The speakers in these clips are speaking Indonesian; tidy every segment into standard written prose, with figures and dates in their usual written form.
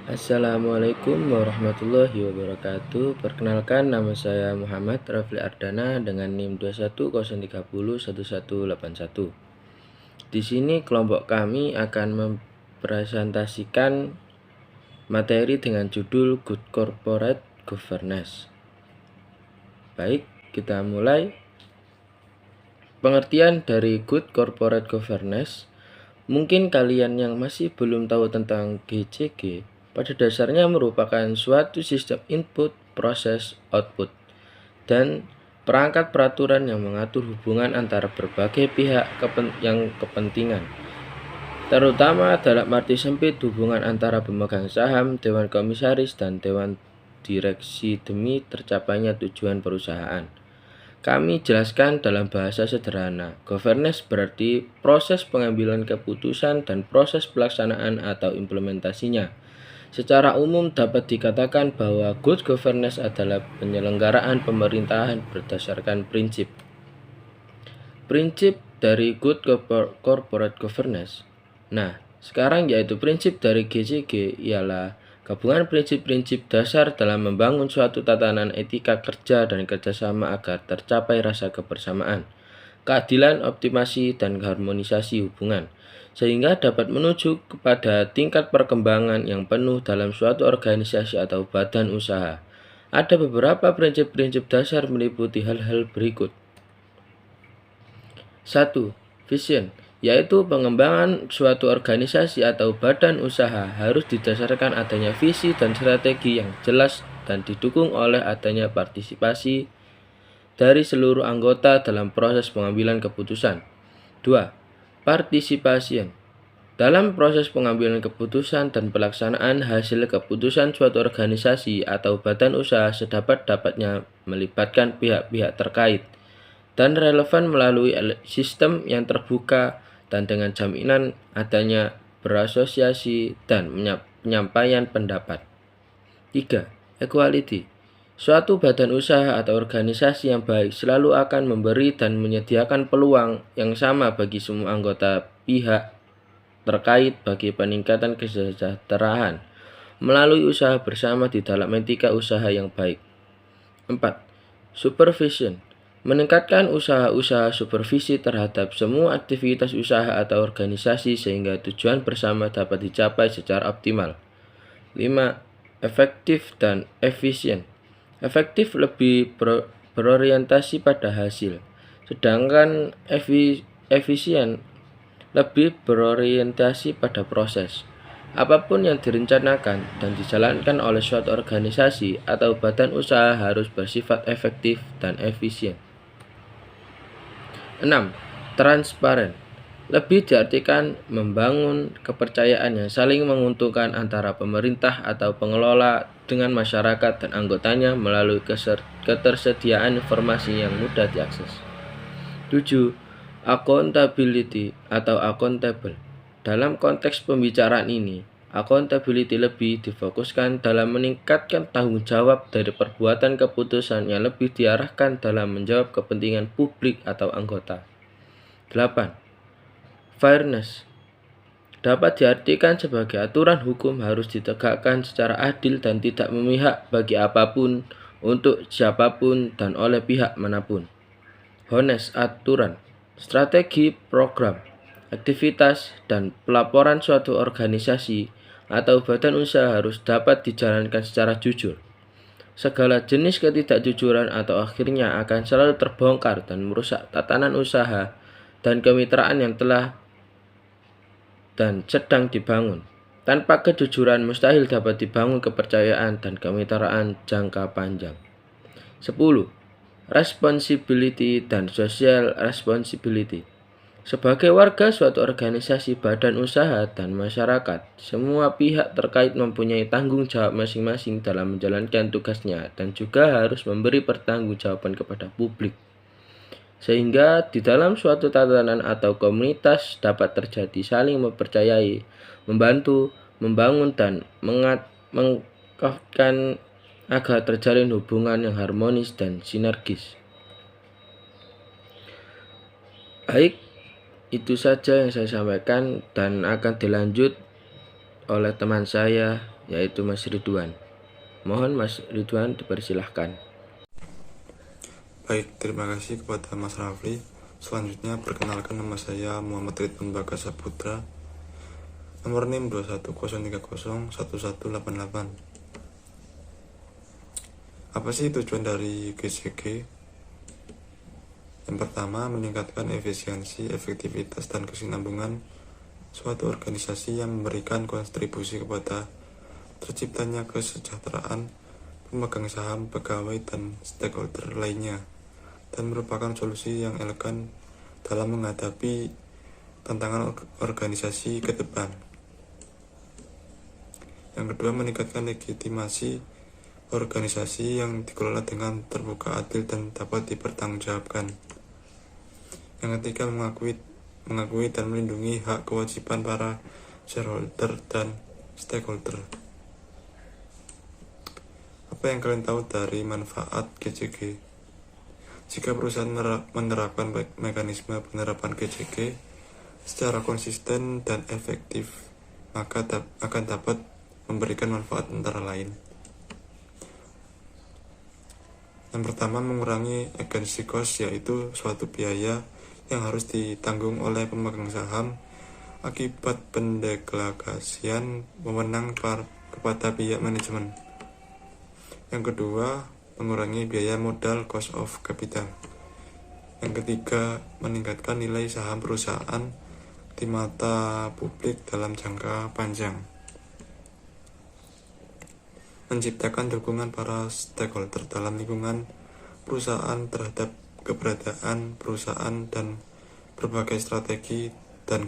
Assalamualaikum warahmatullahi wabarakatuh. Perkenalkan, nama saya Muhammad Rafli Ardana dengan NIM 210301181. Di sini kelompok kami akan mempresentasikan materi dengan judul Good Corporate Governance. Baik, kita mulai. Pengertian dari Good Corporate Governance. Mungkin kalian yang masih belum tahu tentang GCG, pada dasarnya merupakan suatu sistem input, proses, output, dan perangkat peraturan yang mengatur hubungan antara berbagai pihak yang kepentingan, terutama dalam arti sempit hubungan antara pemegang saham, dewan komisaris, dan dewan direksi demi tercapainya tujuan perusahaan. Kami jelaskan dalam bahasa sederhana. Governance berarti proses pengambilan keputusan dan proses pelaksanaan atau implementasinya. Secara umum dapat dikatakan bahwa good governance adalah penyelenggaraan pemerintahan berdasarkan prinsip. Prinsip dari good corporate governance. Nah, sekarang yaitu prinsip dari GCG ialah gabungan prinsip-prinsip dasar dalam membangun suatu tatanan etika kerja dan kerjasama agar tercapai rasa kebersamaan, keadilan, optimasi, dan harmonisasi hubungan, sehingga dapat menuju kepada tingkat perkembangan yang penuh dalam suatu organisasi atau badan usaha. Ada beberapa prinsip-prinsip dasar meliputi hal-hal berikut. 1. Vision, yaitu pengembangan suatu organisasi atau badan usaha harus didasarkan adanya visi dan strategi yang jelas dan didukung oleh adanya partisipasi dari seluruh anggota dalam proses pengambilan keputusan. 2. Participation, dalam proses pengambilan keputusan dan pelaksanaan hasil keputusan suatu organisasi atau badan usaha sedapat-dapatnya melibatkan pihak-pihak terkait dan relevan melalui sistem yang terbuka dan dengan jaminan adanya berasosiasi dan penyampaian pendapat. 3. Equality, suatu badan usaha atau organisasi yang baik selalu akan memberi dan menyediakan peluang yang sama bagi semua anggota pihak terkait bagi peningkatan kesejahteraan melalui usaha bersama di dalam etika usaha yang baik. 4. Supervision, meningkatkan usaha-usaha supervisi terhadap semua aktivitas usaha atau organisasi sehingga tujuan bersama dapat dicapai secara optimal. 5. Efektif dan efisien. Efektif lebih berorientasi pada hasil, sedangkan efisien lebih berorientasi pada proses. Apapun yang direncanakan dan dijalankan oleh suatu organisasi atau badan usaha harus bersifat efektif dan efisien. 6. Transparan, lebih diartikan membangun kepercayaan yang saling menguntungkan antara pemerintah atau pengelola dengan masyarakat dan anggotanya melalui ketersediaan informasi yang mudah diakses. 7. Accountability atau accountable. Dalam konteks pembicaraan ini, accountability lebih difokuskan dalam meningkatkan tanggung jawab dari perbuatan keputusan yang lebih diarahkan dalam menjawab kepentingan publik atau anggota. 8. Fairness, dapat diartikan sebagai aturan hukum harus ditegakkan secara adil dan tidak memihak bagi apapun, untuk siapapun, dan oleh pihak manapun. Honest, aturan, strategi, program, aktivitas, dan pelaporan suatu organisasi atau badan usaha harus dapat dijalankan secara jujur. Segala jenis ketidakjujuran atau akhirnya akan selalu terbongkar dan merusak tatanan usaha dan kemitraan yang telah dan sedang dibangun. Tanpa kejujuran mustahil dapat dibangun kepercayaan dan kemitraan jangka panjang. 10. Responsibility dan social responsibility. Sebagai warga suatu organisasi, badan usaha, dan masyarakat, semua pihak terkait mempunyai tanggung jawab masing-masing dalam menjalankan tugasnya dan juga harus memberi pertanggungjawaban kepada publik. Sehingga di dalam suatu tatanan atau komunitas dapat terjadi saling mempercayai, membantu, membangun, dan mengkokohkan agar terjalin hubungan yang harmonis dan sinergis. Baik, itu saja yang saya sampaikan dan akan dilanjut oleh teman saya yaitu Mas Ridwan. Mohon Mas Ridwan dipersilahkan. Baik, terima kasih kepada Mas Rafli. Selanjutnya perkenalkan, nama saya Muhammad Ridwan Baga Saputra, nomor NIM 210301188. Apa sih tujuan dari GCG? Yang pertama, meningkatkan efisiensi, efektivitas, dan kesinambungan suatu organisasi yang memberikan kontribusi kepada terciptanya kesejahteraan pemegang saham, pegawai, dan stakeholder lainnya, dan merupakan solusi yang elegan dalam menghadapi tantangan organisasi ke depan. Yang kedua, meningkatkan legitimasi organisasi yang dikelola dengan terbuka, adil, dan dapat dipertanggungjawabkan. Yang ketiga, mengakui dan melindungi hak kewajiban para shareholder dan stakeholder. Apa yang kalian tahu dari manfaat GCG? Jika perusahaan menerapkan mekanisme penerapan GCG secara konsisten dan efektif, maka akan dapat memberikan manfaat antara lain. Yang pertama, mengurangi agency cost, yaitu suatu biaya yang harus ditanggung oleh pemegang saham akibat pendelegasian wewenang kepada pihak manajemen. Yang kedua, mengurangi biaya modal, cost of capital. Yang ketiga, meningkatkan nilai saham perusahaan di mata publik dalam jangka panjang. Menciptakan dukungan para stakeholder dalam lingkungan perusahaan terhadap keberadaan perusahaan dan berbagai strategi dan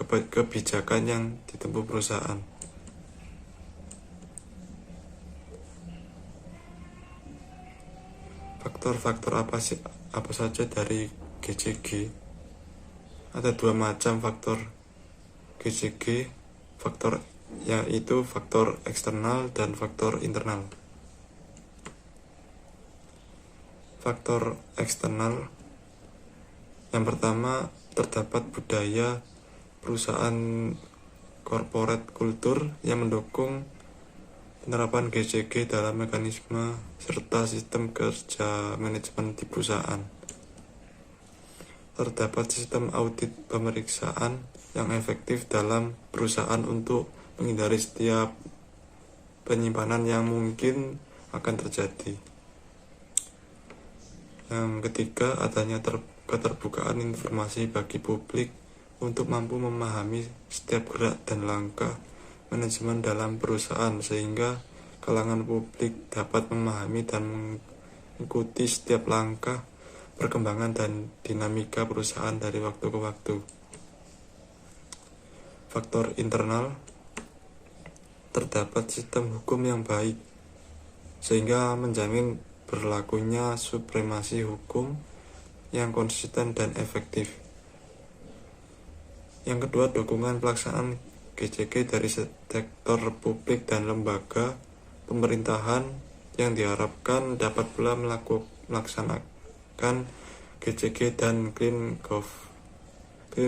kebijakan yang ditempuh perusahaan. Faktor-faktor apa saja dari GCG? Ada dua macam faktor GCG, faktor yaitu faktor eksternal dan faktor internal. Faktor eksternal yang pertama, terdapat budaya perusahaan, corporate culture yang mendukung penerapan GCG dalam mekanisme serta sistem kerja manajemen di perusahaan. Terdapat sistem audit pemeriksaan yang efektif dalam perusahaan untuk menghindari setiap penyimpanan yang mungkin akan terjadi. Yang ketiga, adanya keterbukaan informasi bagi publik untuk mampu memahami setiap gerak dan langkah manajemen dalam perusahaan, sehingga kalangan publik dapat memahami dan mengikuti setiap langkah perkembangan dan dinamika perusahaan dari waktu ke waktu. Faktor internal, terdapat sistem hukum yang baik sehingga menjamin berlakunya supremasi hukum yang konsisten dan efektif. Yang kedua, dukungan pelaksanaan GCG dari sektor publik dan lembaga pemerintahan yang diharapkan dapat pula melaksanakan GCG dan clean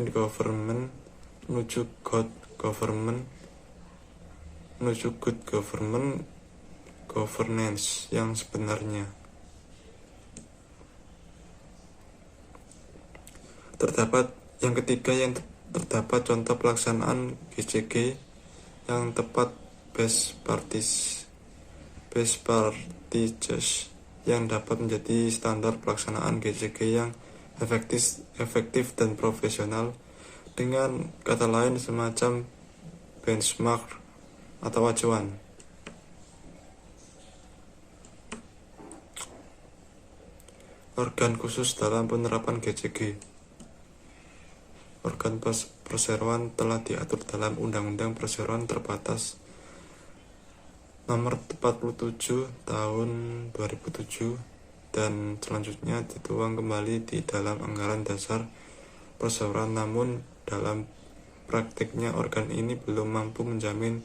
government menuju good governance yang sebenarnya. Yang ketiga, terdapat contoh pelaksanaan GCG yang tepat, best practices yang dapat menjadi standar pelaksanaan GCG yang efektif dan profesional. Dengan kata lain, semacam benchmark atau acuan. Organ khusus dalam penerapan GCG. Organ perseroan telah diatur dalam Undang-Undang Perseroan Terbatas nomor 47 tahun 2007 dan selanjutnya dituang kembali di dalam anggaran dasar perseroan. Namun dalam praktiknya organ ini belum mampu menjamin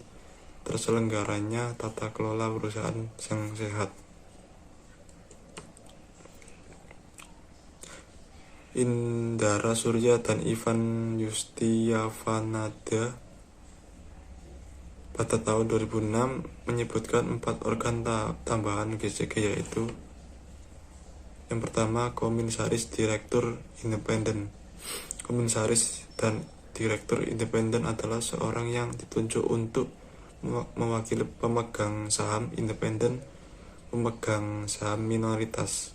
terselenggaranya tata kelola perusahaan yang sehat. Indara Surya dan Ivan Yustiavananda pada tahun 2006 menyebutkan 4 organ tambahan GCG, yaitu yang pertama Komisaris Direktur Independen. Komisaris dan Direktur Independen adalah seorang yang ditunjuk untuk mewakili pemegang saham independen, pemegang saham minoritas.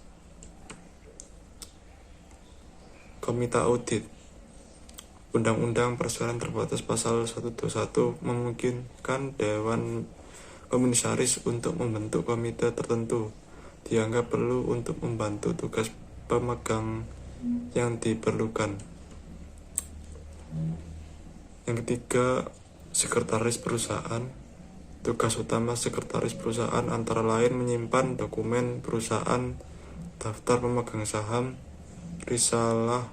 Komite Audit. Undang-Undang Perseroan Terbatas Pasal 121 memungkinkan Dewan Komisaris untuk membentuk komite tertentu dianggap perlu untuk membantu tugas pemegang yang diperlukan. Yang ketiga, Sekretaris Perusahaan. Tugas utama sekretaris perusahaan antara lain menyimpan dokumen perusahaan, daftar pemegang saham, risalah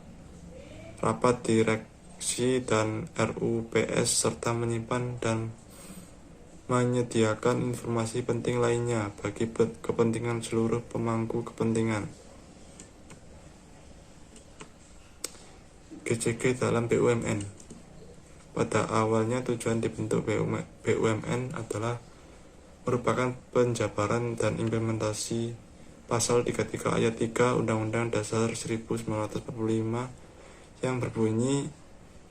rapat direksi dan RUPS, serta menyimpan dan menyediakan informasi penting lainnya bagi kepentingan seluruh pemangku kepentingan. GCG dalam BUMN. Pada awalnya tujuan dibentuk BUMN adalah merupakan penjabaran dan implementasi Pasal 33 Ayat 3 Undang-Undang Dasar 1945 yang berbunyi,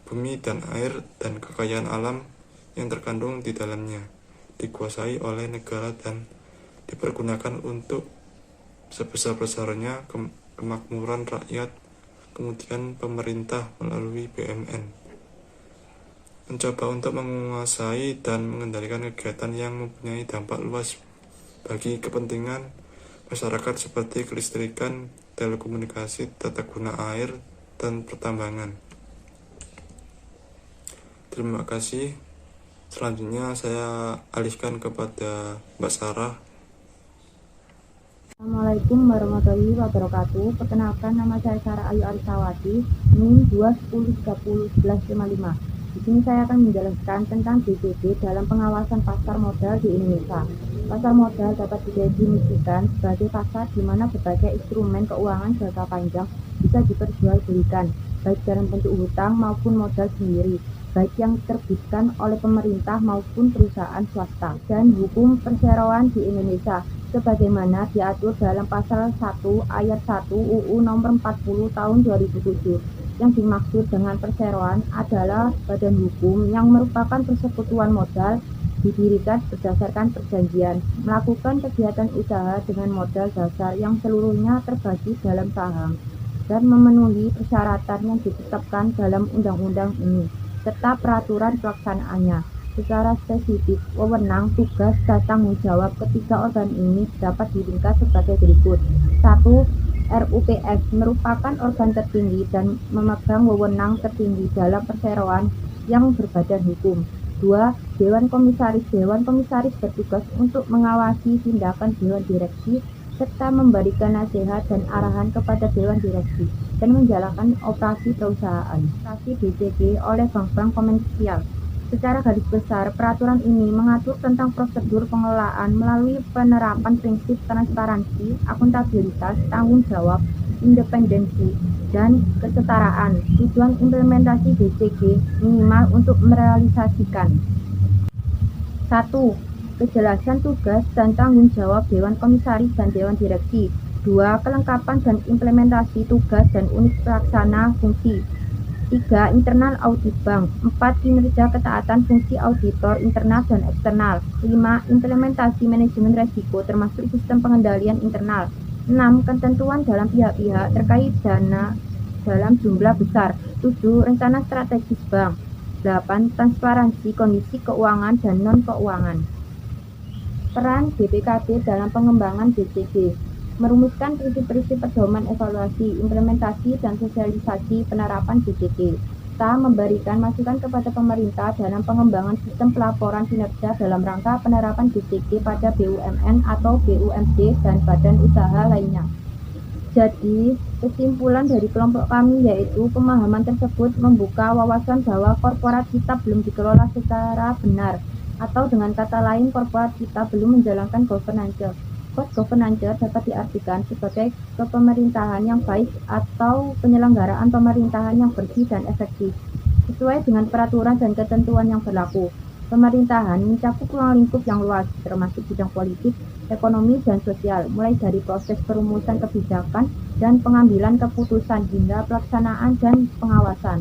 bumi dan air dan kekayaan alam yang terkandung di dalamnya dikuasai oleh negara dan dipergunakan untuk sebesar-besarnya kemakmuran rakyat. Kemudian pemerintah melalui BUMN mencoba untuk menguasai dan mengendalikan kegiatan yang mempunyai dampak luas bagi kepentingan masyarakat seperti kelistrikan, telekomunikasi, tata guna air, dan pertambangan. Terima kasih. Selanjutnya saya alihkan kepada Mbak Sarah. Assalamualaikum warahmatullahi wabarakatuh. Perkenalkan, nama saya Sarah Ayu Arisawati, NIM 210301155. Di sini saya akan menjelaskan tentang BCG dalam pengawasan pasar modal di Indonesia. Pasar modal dapat didefinisikan sebagai pasar di mana berbagai instrumen keuangan jangka panjang bisa diperjualbelikan, baik dalam bentuk hutang maupun modal sendiri, baik yang diterbitkan oleh pemerintah maupun perusahaan swasta. Dan hukum perseroan di Indonesia sebagaimana diatur dalam pasal 1 ayat 1 UU nomor 40 tahun 2007. Yang dimaksud dengan perseroan adalah badan hukum yang merupakan persekutuan modal didirikan berdasarkan perjanjian, melakukan kegiatan usaha dengan modal dasar yang seluruhnya terbagi dalam saham dan memenuhi persyaratan yang ditetapkan dalam undang-undang ini serta peraturan pelaksanaannya. Secara spesifik, wewenang, tugas, dan tanggung jawab ketiga organ ini dapat diringkas sebagai berikut. 1. RUPS merupakan organ tertinggi dan memegang wewenang tertinggi dalam perseroan yang berbadan hukum. 2. Dewan Komisaris. Dewan Komisaris bertugas untuk mengawasi tindakan Dewan Direksi serta memberikan nasihat dan arahan kepada Dewan Direksi dan menjalankan operasi perusahaan. Operasi BCG oleh bank-bank komersial. Secara garis besar, peraturan ini mengatur tentang prosedur pengelolaan melalui penerapan prinsip transparansi, akuntabilitas, tanggung jawab, independensi, dan kesetaraan. Tujuan implementasi BCG minimal untuk merealisasikan 1. Kejelasan tugas dan tanggung jawab Dewan Komisaris dan Dewan Direksi. 2. Kelengkapan dan implementasi tugas dan unit pelaksana fungsi. 3. Internal audit bank. 4. Kinerja ketaatan fungsi auditor internal dan eksternal. 5. Implementasi manajemen resiko termasuk sistem pengendalian internal. 6. Ketentuan dalam pihak-pihak terkait dana dalam jumlah besar. 7. Rencana strategis bank. 8. Transparansi kondisi keuangan dan non-keuangan. Peran BPKB dalam pengembangan BCG. Merumuskan prinsip-prinsip pedoman evaluasi, implementasi, dan sosialisasi penerapan BCG, serta memberikan masukan kepada pemerintah dalam pengembangan sistem pelaporan kinerja dalam rangka penerapan BCG pada BUMN atau BUMD dan badan usaha lainnya. Jadi, kesimpulan dari kelompok kami yaitu pemahaman tersebut membuka wawasan bahwa korporat kita belum dikelola secara benar, atau dengan kata lain korporat kita belum menjalankan governance. Good governance dapat diartikan sebagai kepemerintahan yang baik atau penyelenggaraan pemerintahan yang bersih dan efektif, sesuai dengan peraturan dan ketentuan yang berlaku. Pemerintahan mencakup ruang lingkup yang luas, termasuk bidang politik, ekonomi, dan sosial, mulai dari proses perumusan kebijakan dan pengambilan keputusan hingga pelaksanaan dan pengawasan.